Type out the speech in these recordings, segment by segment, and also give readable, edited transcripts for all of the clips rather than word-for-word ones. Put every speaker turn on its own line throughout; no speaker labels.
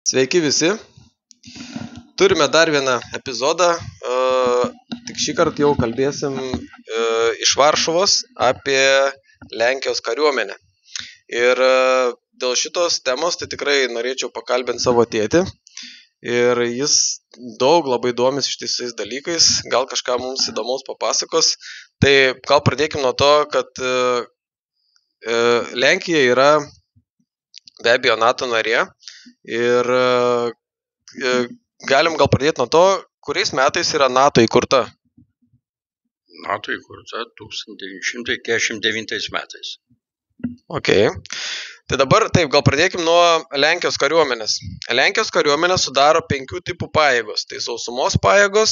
Sveiki visi. Turime dar vieną epizodą. Tik šį kartą jau kalbėsim iš Varšuvos apie Lenkijos kariuomenę. Ir dėl šitos temos tai tikrai norėčiau pakalbinti savo tėtį. Ir jis daug labai domisi šitais dalykais, gal kažką mums įdomaus papasakos. Tai gal pradėkime nuo to, kad Lenkija yra be abejo NATO narė. Ir galim gal pradėti nuo to, kuriais metais yra NATO įkurta.
NATO įkurta 1949 metais.
Ok. Tai dabar taip, gal pradėkim nuo Lenkijos kariuomenės. Lenkijos kariuomenė sudaro 5 tipų pajėgos. Tai sausumos pajėgos,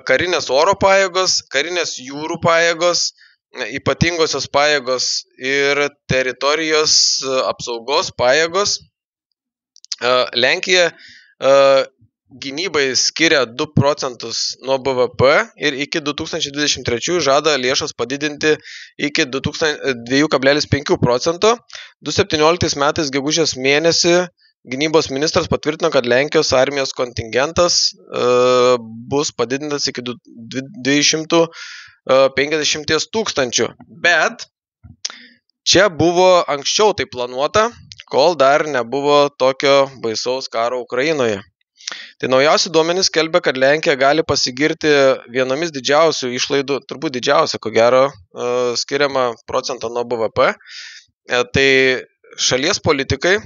karinės oro pajėgos, karinės jūrų pajėgos, ypatingosios pajėgos ir teritorijos apsaugos pajėgos. Lenkija gynybai skiria 2 procentus nuo BVP ir iki 2023 žada lėšas padidinti iki 2,5 procento. 2017 metais gegužės mėnesį gynybos ministras patvirtino, kad Lenkijos armijos kontingentas bus padidintas iki 250 tūkstančių. Bet čia buvo anksčiau tai planuota, kol dar nebuvo tokio baisaus karo Ukrainoje. Tai naujausi duomenys skelbia, kad Lenkija gali pasigirti vienomis didžiausių išlaidų, turbūt didžiausia, ko gero, skiriama procentą nuo BVP. Tai šalies politikai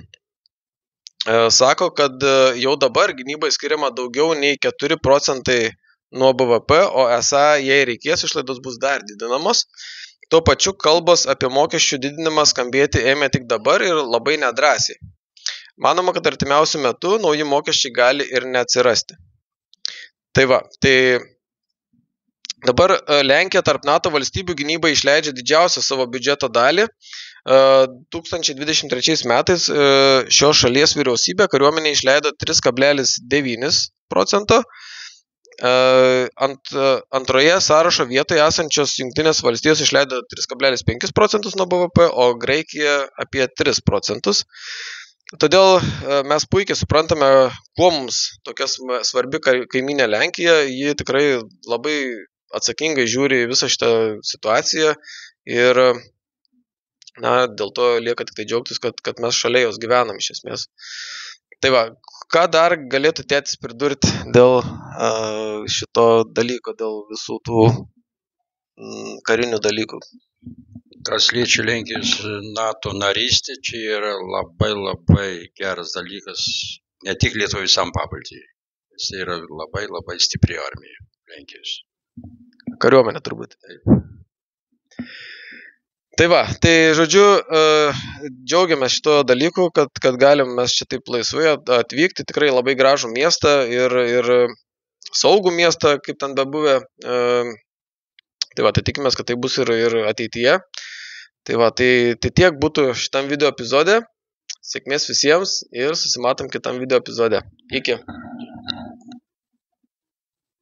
sako, kad jau dabar gynybai skiriama daugiau nei 4 procentai nuo BVP, o esą, jei reikės, išlaidos bus dar didinamos. Tuo pačiu kalbos apie mokesčių didinimą skambėti ėmė tik dabar ir labai nedrąsiai. Manoma, kad artimiausių metų nauji mokesčiai gali ir neatsirasti. Tai va, tai dabar Lenkija tarp NATO valstybių gynybai išleidžia didžiausią savo biudžeto dalį. 2023 metais šios šalies vyriausybė kariuomenė išleido 3,9 procento. Antroje sąrašo vietoje esančios Jungtinės valstijos išleido 3,5 procentus nuo BVP, o Graikija apie 3 procentus. Todėl mes puikiai suprantame, kuo mums tokia svarbi kaimynė Lenkija. Ji tikrai labai atsakingai žiūri visą šitą situaciją ir dėl to lieka tik tai džiaugtis, kad mes šalia jos gyvenam iš esmės. Tai va, ką dar galėtų tėtis pridurti dėl šito dalyko, dėl visų tų karinių dalykų?
Kas liečia Lenkijos NATO narystė, čia yra labai geras dalykas, ne tik Lietuvai, visam Pabaltijui. Tai yra labai stipri armija Lenkijos.
Kariuomenė turbūt. Tai va, tai žodžiu, džiaugiamės šito dalyku, kad galim mes čia taip laisvai atvykti, tikrai labai gražų miestą ir saugų miestą, kaip ten bebuvę. Tai va, tai tikimės, kad tai bus ir ateityje. Tai va, tai tiek būtų šitam video epizode. Sėkmės visiems ir susimatom kitam video epizode. Iki.